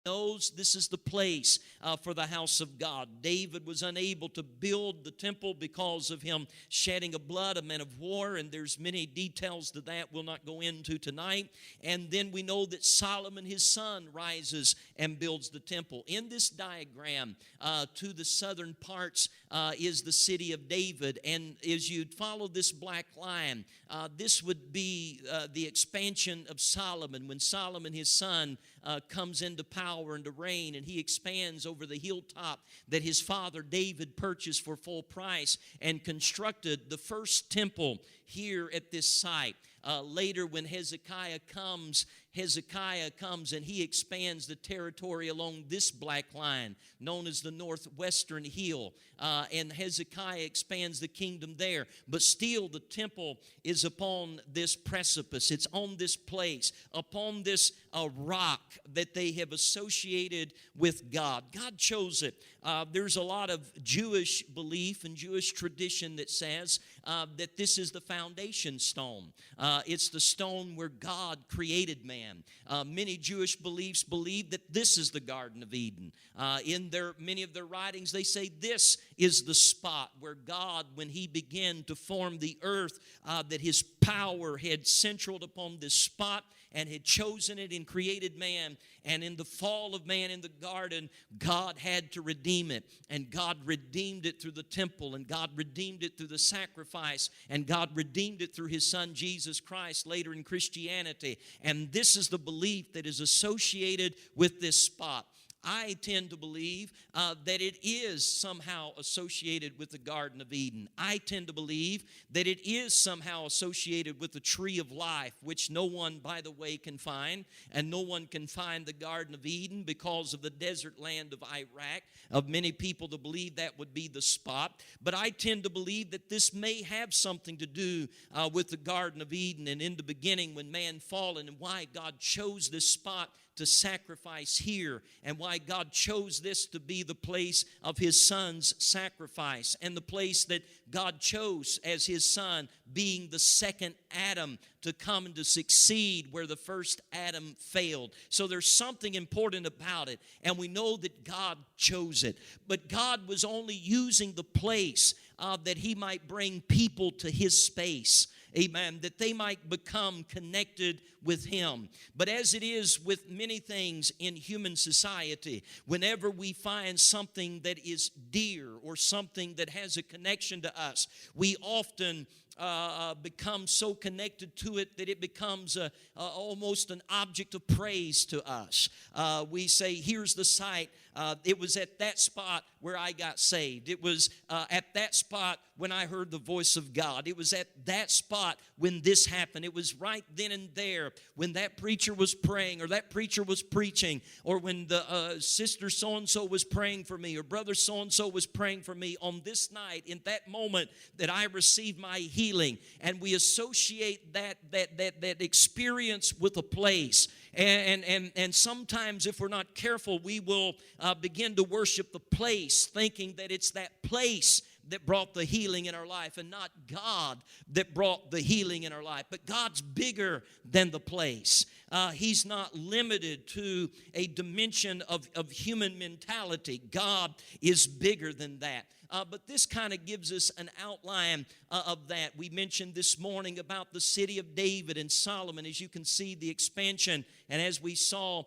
knows this is the place for the house of God. David was unable to build the temple because of him shedding of blood, a man of war, and there's many details to that we'll not go into tonight. And then we know that Solomon, his son, rises and builds the temple. In this diagram, to the southern parts is the city of David, and as you follow this black line, this would be the expansion of Solomon. When Solomon, his son, comes into power and to reign, and he expands over the hilltop that his father David purchased for full price and constructed the first temple here at this site. Later, when Hezekiah comes and he expands the territory along this black line, known as the northwestern hill, and Hezekiah expands the kingdom there. But still, the temple is upon this precipice. It's on this place, upon this rock that they have associated with God. God chose it. There's a lot of Jewish belief and Jewish tradition that says that this is the foundation stone. It's the stone where God created man. Many Jewish beliefs believe that this is the Garden of Eden. In many of their writings, they say this is the spot where God, when he began to form the earth, that his power had centraled upon this spot and had chosen it and created man. And in the fall of man in the garden, God had to redeem it. And God redeemed it through the temple, and God redeemed it through the sacrifice, and God redeemed it through his son Jesus Christ later in Christianity. And this is the belief that is associated with this spot. I tend to believe that it is somehow associated with the Garden of Eden. I tend to believe that it is somehow associated with the tree of life, which no one, by the way, can find. And no one can find the Garden of Eden because of the desert land of Iraq. Of many people to believe that would be the spot. But I tend to believe that this may have something to do with the Garden of Eden, and in the beginning when man fallen, and why God chose this spot to sacrifice here, and why God chose this to be the place of his son's sacrifice, and the place that God chose as his son being the second Adam to come and to succeed where the first Adam failed. So there's something important about it, and we know that God chose it. But God was only using the place that he might bring people to his space. Amen. That they might become connected with him. But as it is with many things in human society, whenever we find something that is dear or something that has a connection to us, we often become so connected to it that it becomes almost an object of praise to us. We say, here's the site. It was at that spot where I got saved. It was at that spot when I heard the voice of God. It was at that spot when this happened. It was right then and there when that preacher was praying, or that preacher was preaching, or when the sister so-and-so was praying for me, or brother so-and-so was praying for me on this night, in that moment that I received my healing. And we associate that experience with a place. And sometimes, if we're not careful, we will begin to worship the place, thinking that it's that place that brought the healing in our life, and not God that brought the healing in our life. But God's bigger than the place. He's not limited to a dimension of human mentality. God is bigger than that. But this kind of gives us an outline of that. We mentioned this morning about the city of David and Solomon. As you can see, the expansion, and as we saw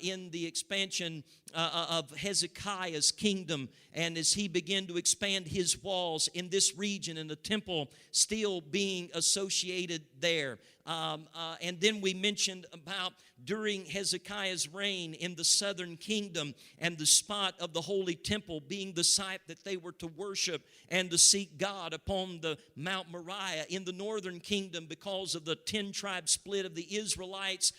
in the expansion of Hezekiah's kingdom, and as he began to expand his walls in this region, and the temple still being associated there. And then we mentioned about during Hezekiah's reign in the southern kingdom, and the spot of the holy temple being the site that they were to worship and to seek God upon the Mount Moriah. In the northern kingdom, because of the 10-tribe split of the Israelites,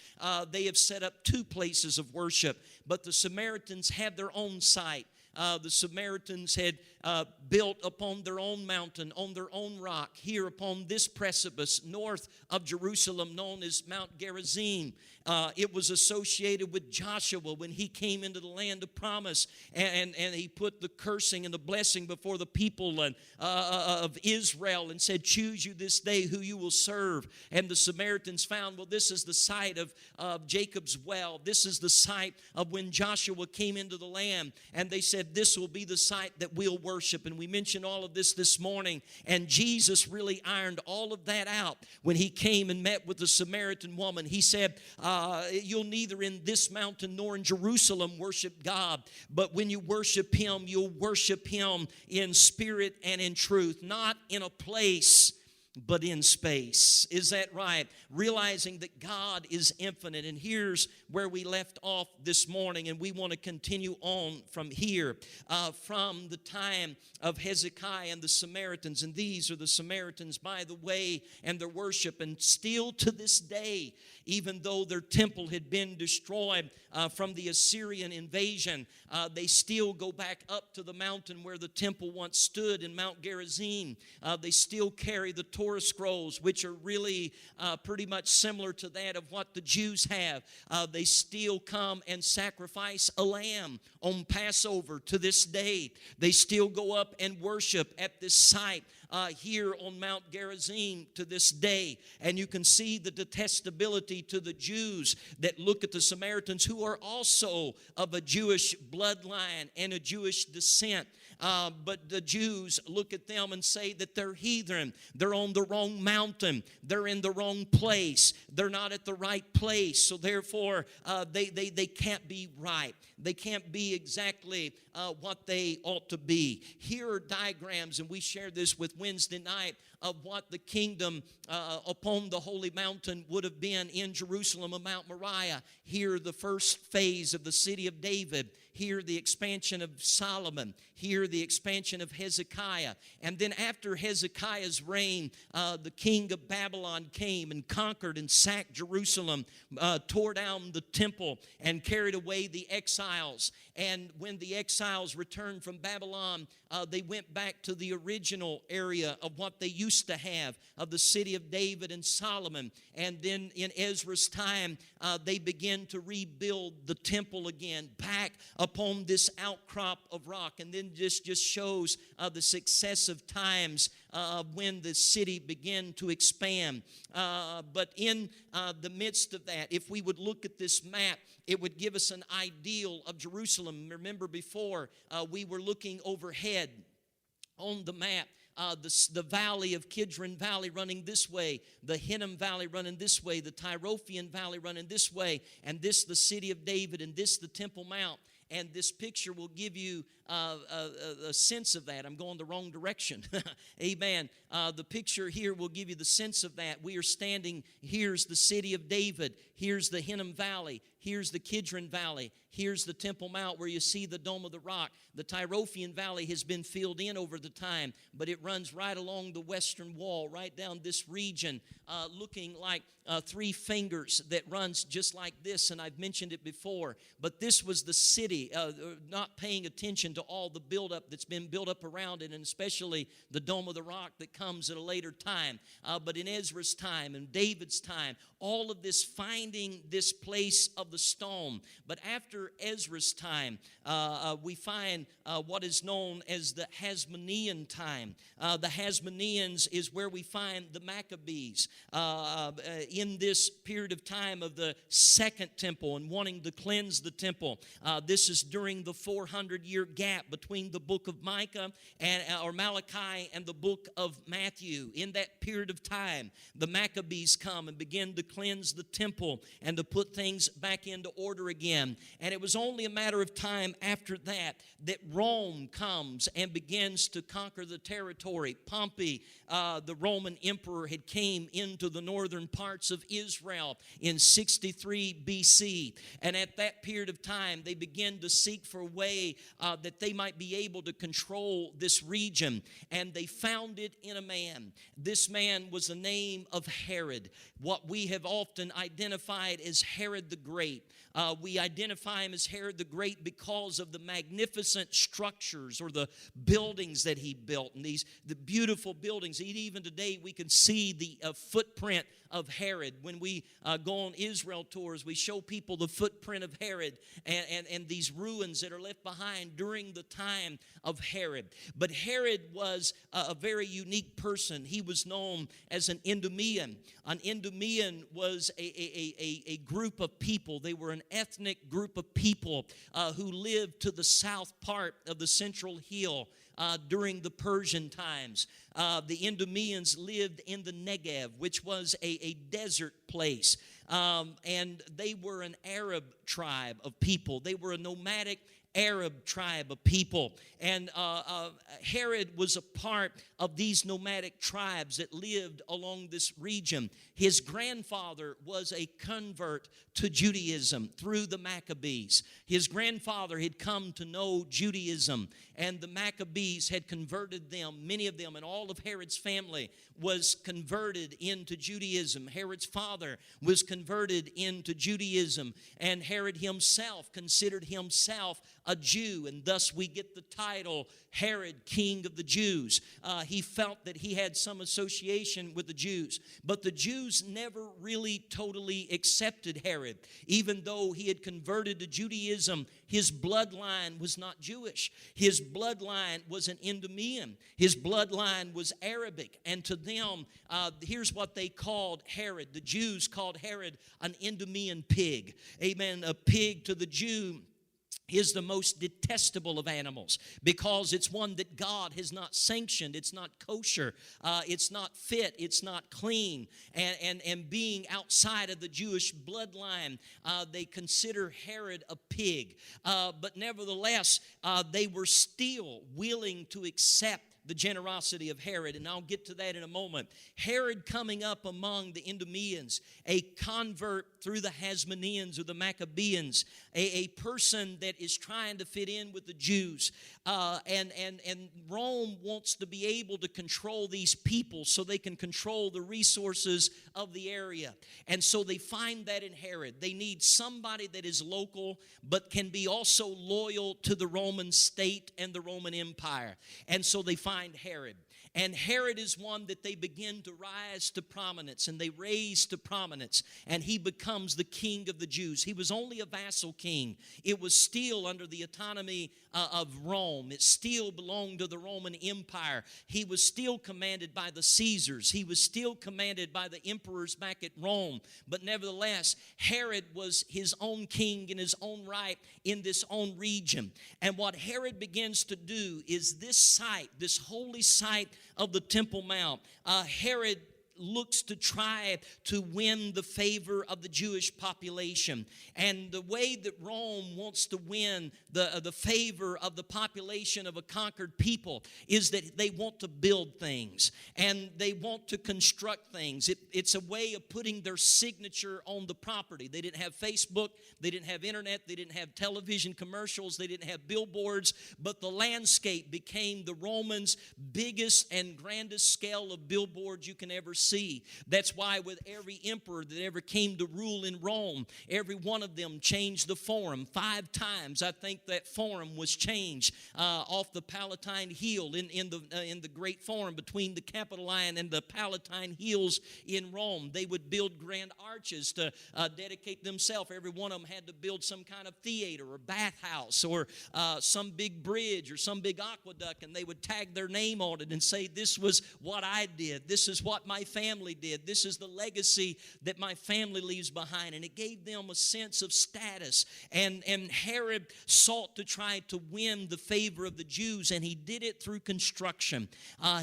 they have set up two places of worship. But the Samaritans have their own site. The Samaritans had built upon their own mountain, on their own rock, here upon this precipice north of Jerusalem, known as Mount Gerizim. It was associated with Joshua when he came into the land of promise, and he put the cursing and the blessing before the people of Israel and said, choose you this day who you will serve. And the Samaritans found, well, this is the site of Jacob's well. This is the site of when Joshua came into the land. And they said, this will be the site that we'll worship. And we mentioned all of this morning. And Jesus really ironed all of that out when he came and met with the Samaritan woman. He said, you'll neither in this mountain nor in Jerusalem worship God. But when you worship him, you'll worship him in spirit and in truth. Not in a place, but in space. Is that right? Realizing that God is infinite. And here's where we left off this morning, and we want to continue on from here, from the time of Hezekiah and the Samaritans. And these are the Samaritans, by the way, and their worship. And still to this day, even though their temple had been destroyed from the Assyrian invasion, they still go back up to the mountain where the temple once stood in Mount Gerizim. They still carry the Torah scrolls, which are really pretty much similar to that of what the Jews have. They still come and sacrifice a lamb on Passover to this day. They still go up and worship at this site here on Mount Gerizim to this day. And you can see the detestability to the Jews that look at the Samaritans, who are also of a Jewish bloodline and a Jewish descent. But the Jews look at them and say that they're heathen. They're on the wrong mountain. They're in the wrong place. They're not at the right place. So therefore, they can't be right. They can't be exactly what they ought to be. Here are diagrams, and we shared this with Wednesday night, of what the kingdom upon the holy mountain would have been in Jerusalem of Mount Moriah. Here, the first phase of the city of David. Here, the expansion of Solomon. Here, the expansion of Hezekiah. And then after Hezekiah's reign, the king of Babylon came and conquered and sacked Jerusalem, tore down the temple, and carried away the exiles. And when the exiles returned from Babylon, they went back to the original area of what they used to have, of the city of David and Solomon. And then in Ezra's time, they began to rebuild the temple again, back upon this outcrop of rock. And then this just shows the successive times when the city began to expand. But in the midst of that, if we would look at this map, it would give us an ideal of Jerusalem. Remember before, we were looking overhead on the map. The valley of Kidron Valley running this way, the Hinnom Valley running this way, the Tyrophian Valley running this way, and this the city of David, and this the Temple Mount. And this picture will give you a sense of that. I'm going the wrong direction. Amen. The picture here will give you the sense of that. We are standing, here's the city of David. Here's the Hinnom Valley. Here's the Kidron Valley. Here's the Temple Mount where you see the Dome of the Rock. The Tyrophian Valley has been filled in over the time, but it runs right along the western wall, right down this region, looking like three fingers that runs just like this, and I've mentioned it before. But this was the city, not paying attention to all the buildup that's been built up around it, and especially the Dome of the Rock that comes at a later time. But in Ezra's time and David's time, all of this finding this place of the stone. But after Ezra's time, we find what is known as the Hasmonean time. The Hasmoneans is where we find the Maccabees in this period of time of the second temple and wanting to cleanse the temple. This is during the 400-year gap between the book of Micah or Malachi and the book of Matthew. In that period of time, the Maccabees come and begin to cleanse the temple and to put things back into order again. And it was only a matter of time after that that Rome comes and begins to conquer the territory. Pompey, the Roman emperor, had came into the northern parts of Israel in 63 BC. And at that period of time, they begin began to seek for a way that they might be able to control this region. And they found it in a man. This man was the name of Herod, what we have often identified as Herod the Great. We identify him as Herod the Great because of the magnificent structures or the buildings that he built, and the beautiful buildings. Even today we can see the footprint of Herod. When we go on Israel tours, we show people the footprint of Herod and these ruins that are left behind during the time of Herod. But Herod was a very unique person. He was known as an Idumean. An Idumean was a group of people. They were an ethnic group of people who lived to the south part of the Central Hill during the Persian times. The Idumeans lived in the Negev, which was a desert place. And they were an Arab tribe of people. They were a nomadic Arab tribe of people. And Herod was a part of these nomadic tribes that lived along this region. His grandfather was a convert to Judaism through the Maccabees. His grandfather had come to know Judaism, and the Maccabees had converted them, many of them, and all of Herod's family was converted into Judaism. Herod's father was converted into Judaism, and Herod himself considered himself a Jew, and thus we get the title Herod, King of the Jews. He felt that he had some association with the Jews, but the Jews never really totally accepted Herod. Even though he had converted to Judaism, his bloodline was not Jewish. His bloodline was an Idumean. His bloodline was Arabic, and to them, here's what they called Herod. The Jews called Herod an Idumean pig. Amen. A pig to the Jew is the most detestable of animals because it's one that God has not sanctioned. It's not kosher. It's not fit. It's not clean. And being outside of the Jewish bloodline, they consider Herod a pig. But nevertheless, they were still willing to accept the generosity of Herod, and I'll get to that in a moment. Herod coming up among the Idumeans, a convert through the Hasmoneans or the Maccabeans, a person that is trying to fit in with the Jews. And Rome wants to be able to control these people so they can control the resources of the area. And so they find that in Herod. They need somebody that is local but can be also loyal to the Roman state and the Roman Empire. And so they find Herod. And Herod is one that they begin to rise to prominence, and they raise to prominence, and he becomes the king of the Jews. He was only a vassal king. It was still under the autonomy of Rome. It still belonged to the Roman Empire. He was still commanded by the Caesars. He was still commanded by the emperors back at Rome. But nevertheless, Herod was his own king in his own right in this own region. And what Herod begins to do is this site, this holy site of the Temple Mount, Herod looks to try to win the favor of the Jewish population. And the way that Rome wants to win the favor of the population of a conquered people is that they want to build things and they want to construct things. It's a way of putting their signature on the property. They didn't have Facebook, they didn't have internet, they didn't have television commercials, they didn't have billboards, but the landscape became the Romans' biggest and grandest scale of billboards you can ever see. That's why with every emperor that ever came to rule in Rome, every one of them changed the forum. 5 times I think that forum was changed off the Palatine Hill in the Great Forum between the Capitoline and the Palatine Hills in Rome. They would build grand arches to dedicate themselves. Every one of them had to build some kind of theater or bathhouse or some big bridge or some big aqueduct, and they would tag their name on it and say, this was what I did. This is what my family did. This is the legacy that my family leaves behind. And it gave them a sense of status. And Herod sought to try to win the favor of the Jews, and he did it through construction.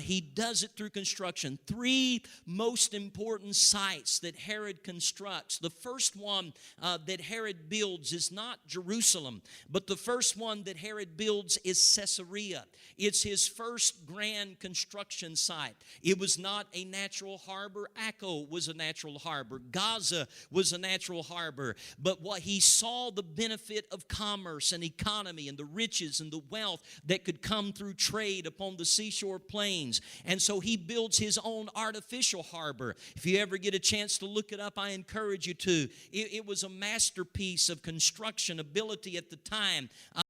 He does it through construction. 3 most important sites that Herod constructs. The first one that Herod builds is not Jerusalem, but the first one that Herod builds is Caesarea. It's his first grand construction site. It was not a natural harbor. Akko was a natural harbor. Gaza was a natural harbor. But what he saw the benefit of commerce and economy and the riches and the wealth that could come through trade upon the seashore plains. And so he builds his own artificial harbor. If you ever get a chance to look it up, I encourage you to. It was a masterpiece of construction ability at the time.